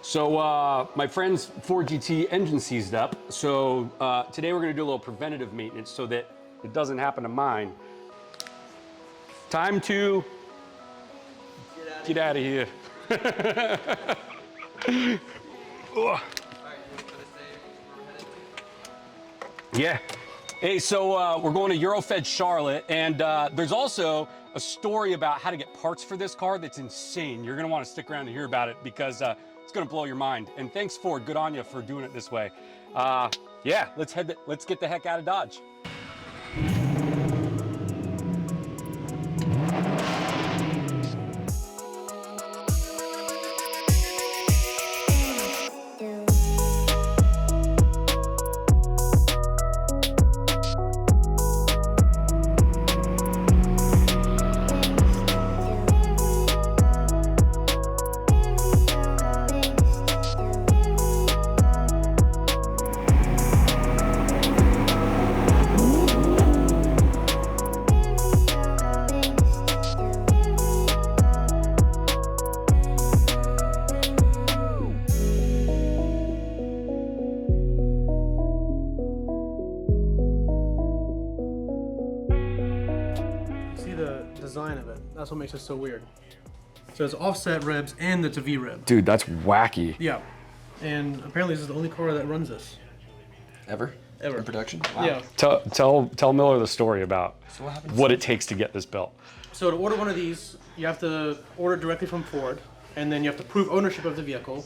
So my friend's Ford GT engine seized up. So today we're gonna do a little preventative maintenance so that it doesn't happen to mine. Time to get out of here. Yeah. Hey, so we're going to Eurofed Charlotte, and there's also a story about how to get parts for this car that's insane. You're gonna want to stick around to hear about it because it's gonna blow your mind. And thanks, Ford, good on you for doing it this way. Yeah, let's get the heck out of Dodge. Design of it. That's what makes it so weird. So it's offset ribs and it's a V rib. Dude, that's wacky. Yeah. And apparently this is the only car that runs this. Ever? Ever. In production? Wow. Yeah. Tell Miller the story about So what it takes to get this built. So to order one of these, you have to order directly from Ford, and then you have to prove ownership of the vehicle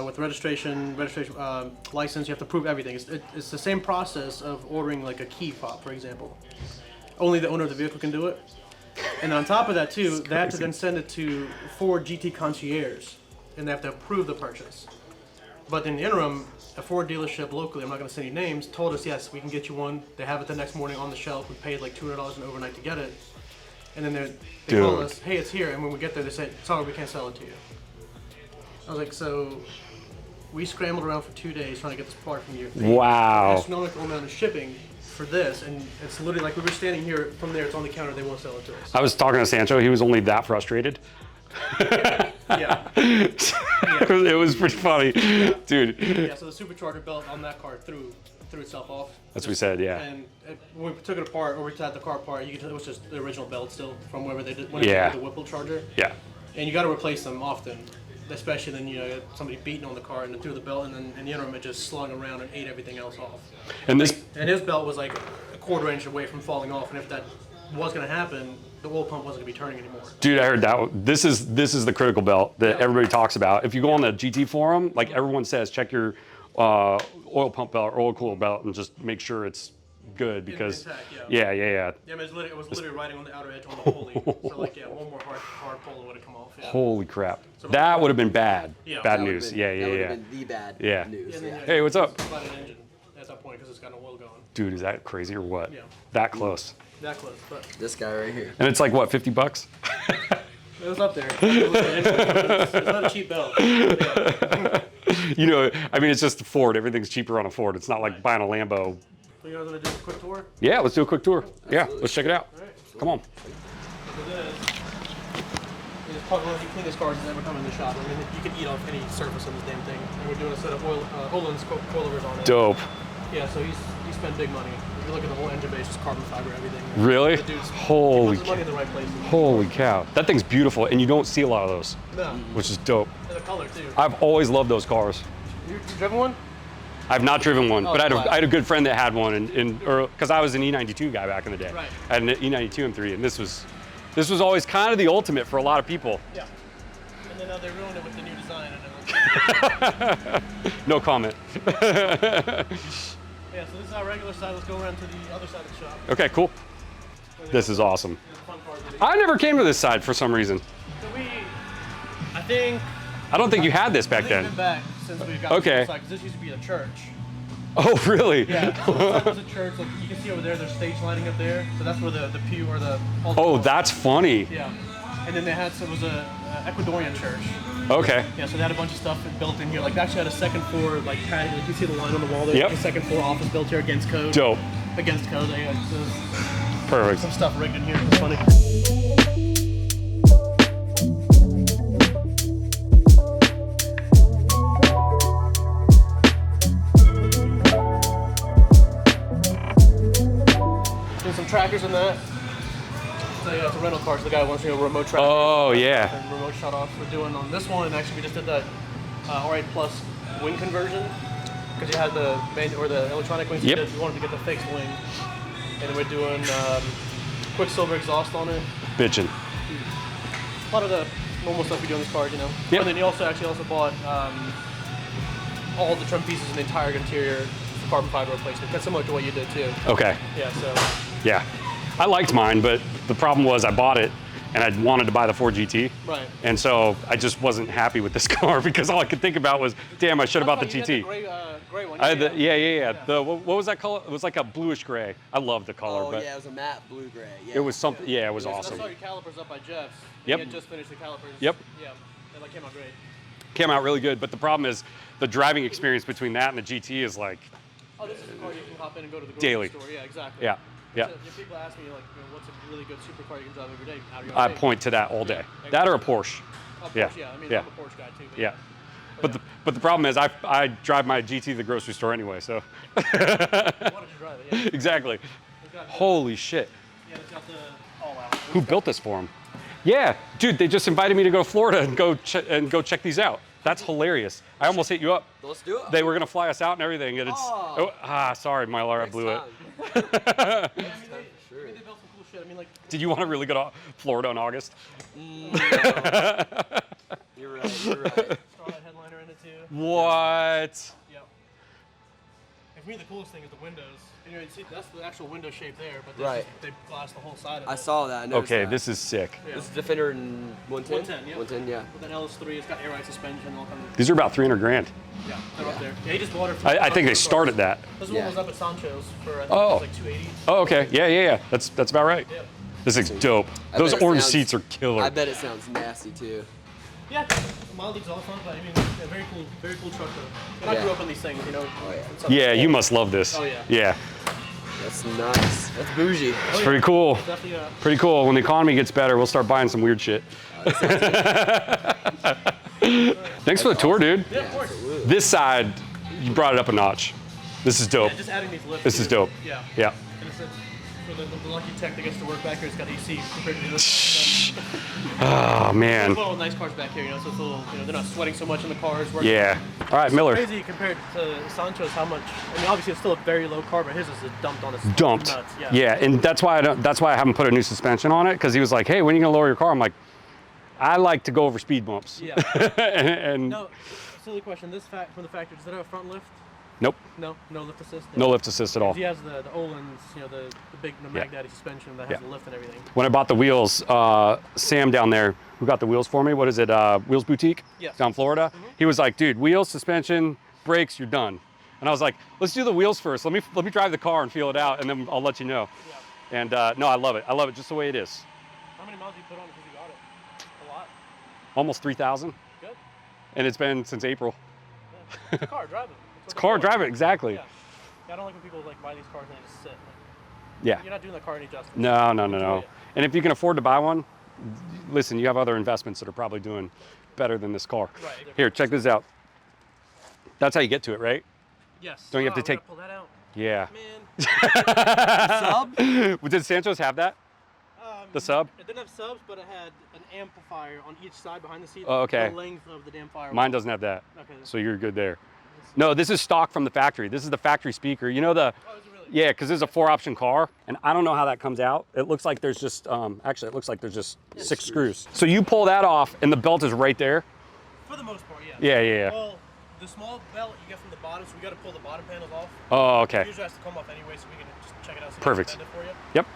with registration, license. You have to prove everything. It's the same process of ordering like a key fob, for example. Only the owner of the vehicle can do it. And on top of that too, they have to then send it to Ford GT Concierge, and they have to approve the purchase. But in the interim, a Ford dealership locally, I'm not going to say any names, told us, yes, we can get you one. They have it the next morning on the shelf. We paid like $200 an overnight to get it. And then they told us, hey, it's here. And when we get there, they said, sorry, we can't sell it to you. I was like, so we scrambled around for 2 days trying to get this part from you. Wow. Astronomical amount of shipping for this, and it's literally like we were standing here, from there it's on the counter, they won't sell it to us. I was talking to Sancho, he was only that frustrated. Yeah. It was pretty funny. Yeah. Dude. Yeah, so the supercharger belt on that car threw itself off. That's what we said, yeah. And when we took it apart, or we had the car apart, you could tell it was just the original belt still from wherever they did when Yeah. they did the Whipple charger. Yeah. And you got to replace them often, especially then somebody beating on the car and then threw the belt, and then in the interim it just slung around and ate everything else off. And this And his belt was like a quarter-inch away from falling off, and if that was going to happen, the oil pump wasn't going to be turning anymore. Dude, I heard that. This is the critical belt that everybody talks about. If you go on the GT forum, like everyone says, check your oil pump belt or oil cooler belt and just make sure it's good because intact, yeah. Yeah, I mean, it was literally riding on the outer edge on the pulley. So like, yeah, one more hard pull would have come off. Yeah. Holy crap. That would have been bad. Yeah. Bad That news. would've Yeah. That would have been the bad news. Yeah, Hey, what's up? It's about an engine at that point because it's got no oil going. Dude, is that crazy or what? Yeah. That close. That close, but This guy right here. And it's like what, $50? it was up there. It's not a cheap belt. Yeah. You know, I mean, it's just a Ford. Everything's cheaper on a Ford. It's not like buying a Lambo. So you guys want to do a quick tour? Yeah, let's do a quick tour. Yeah, Absolutely. let's check it out. All right. Come on. So this is probably one of the cleanest cars that's ever come in the shop. I mean, you can eat off any surface on this damn thing. And we're doing a set of Olin's coilovers on it. Dope. Yeah, so he spent big money. If you look at the whole engine base, just carbon fiber, everything. Really? The dude's, Holy he puts his money in the right places. Holy cow. That thing's beautiful, and you don't see a lot of those, No. which is dope. And the color, too. I've always loved those cars. You driven one? I've not driven one, but wow. I had a good friend that had one, because I was an E92 guy back in the day. Right. I had an E92 M3, and this was always kind of the ultimate for a lot of people. Yeah. And then they ruined it with the new design and everything. No comment. Yeah, so this is our regular side. Let's go around to the other side of the shop. Okay, cool. This is awesome. There's a fun part of it. I never came to this side for some reason. So I think. I don't think you had this back We've then. been back since we got Okay. to this side, because this used to be a church. Oh, really? Yeah, so this side was a church. Like you can see over there, there's stage lighting up there. So that's where the pew or the. Oh, that's funny. Yeah, and then they had it was a Ecuadorian church. Okay. Yeah, so they had a bunch of stuff built in here. Like they actually had a second floor like patio. Like you see the line on the wall there. Yep. The second floor office built here against code. Dope. Against code. They had Perfect. some stuff rigged in here. It's funny. trackers in that. It's a rental car, so the guy wants remote tracker. Oh, yeah. And remote shut off. We're doing on this one. Actually, we just did that R8 Plus wing conversion because you had the the electronic wings. Yep. We wanted to get the fixed wing, and then we're doing Quicksilver exhaust on it. Bitchin'. A lot of the normal stuff we do on this car, you know. Yep. And then he also bought all the trim pieces and the entire interior carbon fiber replacement. That's similar to what you did too. Okay. Yeah. So. Yeah. I liked mine, but the problem was I bought it and I wanted to buy the Ford GT. Right. And so I just wasn't happy with this car because all I could think about was, damn, I should have bought the GT. You had the gray one. I had yeah. What was that color? It was like a bluish gray. I love the color. Oh, but yeah, it was a matte blue-gray. Yeah. it was something, yeah, it was I awesome. saw your calipers up by Jeff's. Yep. He had just finished the calipers. Yep. Yeah. They came out great. Came out really good, but the problem is the driving experience between that and the GT is like Oh, this is a car you can hop in and go to the grocery daily. store. Yeah, exactly. Yeah. Yeah. So, if people ask me, like, what's a really good supercar you can drive every day? How do you I point to that all day. Yeah. That or a Porsche. Oh, Yeah. Porsche, yeah. I mean, Yeah. I'm a Porsche guy too. But Yeah. But the problem is I drive my GT to the grocery store anyway, so. Why did you drive it? Yeah. Exactly. It's got, Holy shit. yeah, it's got the all-out. Who built this for him? Yeah, dude, they just invited me to go to Florida and go check these out. That's hilarious. I almost hit you up. Let's do it. They were gonna fly us out and everything, and it's sorry, Mylar, I blew it. Yeah, I mean, they built some cool shit. I mean, like. Did you want to really go to Florida in August? No. You're right. Starlight headliner in it too. What? Yep. And for me, the coolest thing is the windows. You know, see, that's the actual window shape there, but Right. they glass the whole side of it. I saw that. I noticed Okay, that. this is sick. Yeah. This is Defender in 110? 110, yeah. 110, yeah. With an LS3, it's got air ride suspension, all kinds of. These are about 300 grand. Yeah, they're up there. Yeah, he just bought it. I think they started that. This Yeah. one was up at Sancho's for I think Oh. it was like 280. Oh, okay. Yeah. That's about right. Yeah. This is dope. I Those bet it orange sounds- seats are killer. I bet it sounds nasty too. Yeah, mild exhaust on, but I mean, yeah, very cool truck though. And I Yeah. grew up on these things, you know. Oh, yeah. and stuff. Yeah, you must love this. Oh, yeah. Yeah, That's nice. That's bougie. Oh, yeah. pretty cool. Definitely. Pretty cool. When the economy gets better, we'll start buying some weird shit. Thanks for the tour, dude. Yeah, of course. Absolutely. This side, you brought it up a notch. This is dope. Yeah, just adding these lifts. This is too. dope. Yeah. Yeah. And it's for the lucky tech that gets to work back here, it's got AC compared to this. Oh man. Little nice cars back here, you know, so it's a little, you know, they're not sweating so much in the cars. working. Yeah. All right, Miller. Crazy compared to Sancho's how much. I mean, obviously it's still a very low car, but his is dumped on us. Dumped. Nuts. Yeah. Yeah, and that's why I haven't put a new suspension on it, because he was like, "Hey, when are you gonna lower your car?" I'm like, "I like to go over speed bumps." Yeah. and No, silly question. This from the factory, does it have a front lift? nope, No lift assist. no lift assist at all. He has the Olin's, you know, the big Mag Daddy suspension that has Yeah. the lift and everything. When I bought the wheels, Sam down there, who got the wheels for me, what is it, Wheels Boutique? Yes. Down Florida. He was like, "Dude, wheels, suspension, brakes, you're done." And I was like, "Let's do the wheels first. Let me drive the car and feel it out, and then I'll let you know." Yeah. And no, I love it. I love it just the way it is. How many miles did you put on it because you got it? A lot. Almost 3,000, Good. and it's been since April. Yeah. It's a car, drive it. It's car, drive it, exactly. Yeah. I don't like when people like buy these cars and they just sit. Like, Yeah. you're not doing that car any justice. No. Enjoy it. And if you can afford to buy one, listen, you have other investments that are probably doing better than this car. Right. Here, check this out. That's how you get to it, right? Yes. Don't you have to we take- gotta pull that out. Yeah. Man. Sub? Did Sancho's have that? The sub? It didn't have subs, but it had an amplifier on each side behind the seat. Oh, okay. The length of the damn firewall. Mine doesn't have that. Okay. So you're good there. No, this is stock from the factory. This is the factory speaker. You know the, Oh, is it really? yeah, because this is a 4-option car, and I don't know how that comes out. It looks like there's just, actually it looks like there's just 6 screws. So you pull that off, and the belt is right there. For the most part, yeah. Yeah. Well, the small belt you get from the bottom, so we got to pull the bottom panels off. Oh, It okay. usually has to come off anyway, so we can just check it out. So we Perfect. can bend it for you. Yep.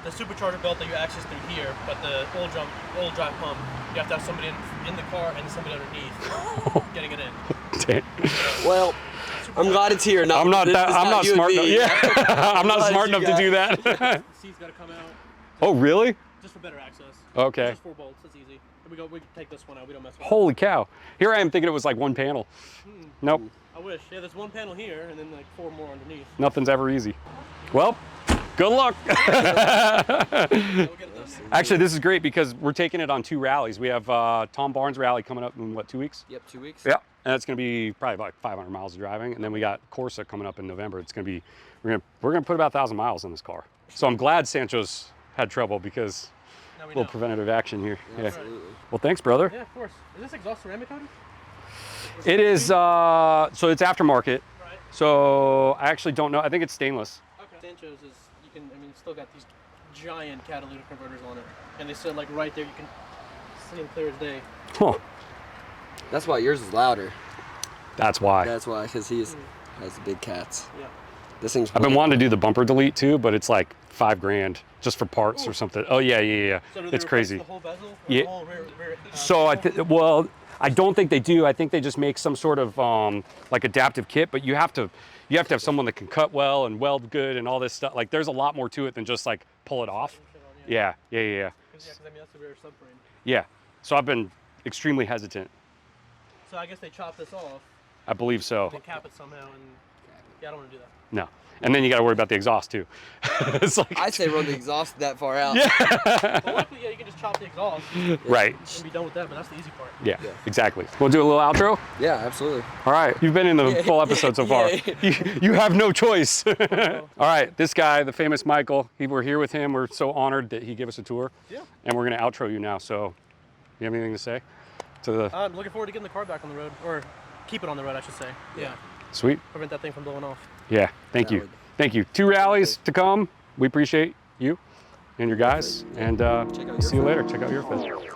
The supercharger belt that you access through here, but the oil drive pump, you have to have somebody in the car and somebody underneath getting it in. Well, I'm glad it's here. I'm not you and smart enough. me. Yeah. I'm not glad smart you enough to do that. The seat's got to come out Oh, really? just for better access. Okay. It's just 4 bolts. It's easy. We can take this one out. We don't mess with it. Holy cow. Here I am thinking it was like one panel. Nope. I wish. Yeah, there's one panel here and then like 4 more underneath. Nothing's ever easy. Well, good luck. We'll get it done. Actually, this is great because we're taking it on 2 rallies. We have Tom Barnes rally coming up in what, 2 weeks? Yep, 2 weeks. Yeah. And it's going to be probably like 500 miles of driving. And then we got Corsa coming up in November. It's going to be, we're going to put about 1,000 miles in this car. So I'm glad Sancho's had trouble because Now a we little know. preventative action here. Yeah. Absolutely. Well, thanks, brother. Yeah, of course. Is this exhaust ceramic coated? It is, so it's aftermarket. Right. So I actually don't know. I think it's stainless. Okay. Sancho's is, you can, I mean, it's still got these giant catalytic converters on it. And they said, like, right there, you can see them clear as day. Huh. That's why yours is louder. That's why. That's why, because has the big cats. Yeah. This thing's. I've been wanting to do the bumper delete too, but it's like $5 grand just for parts or something. Oh yeah. So do they It's replace crazy. the whole bezel? Or Yeah. The whole rear, So well, I don't think they do. I think they just make some sort of like adaptive kit, but you have to have someone that can cut well and weld good and all this stuff. Like there's a lot more to it than just like pull it off. Yeah. Because I mean, that's the rear subframe. Yeah. So I've been extremely hesitant. So I guess they chop this off, I believe so. they cap it somehow, and yeah, I don't want to do that. No. And then you got to worry about the exhaust too. It's like I say run the exhaust that far out. Well, luckily, yeah, you can just chop the exhaust right. and be done with that, but that's the easy part. Yeah. Exactly. We'll do a little outro. Yeah, absolutely. All right, you've been in the full episode so far. Yeah. You have no choice. All right, this guy, the famous Michael, we're here with him. We're so honored that he gave us a tour. Yeah. And we're gonna outro you now. So, you have anything to say? To the I'm looking forward to getting the car back on the road, or keep it on the road, I should say. Yeah. sweet. Prevent that thing from blowing off. Yeah. Thank you. Thank you. 2 rallies to come. We appreciate you and your guys. And out see you later. Check out Eurofed.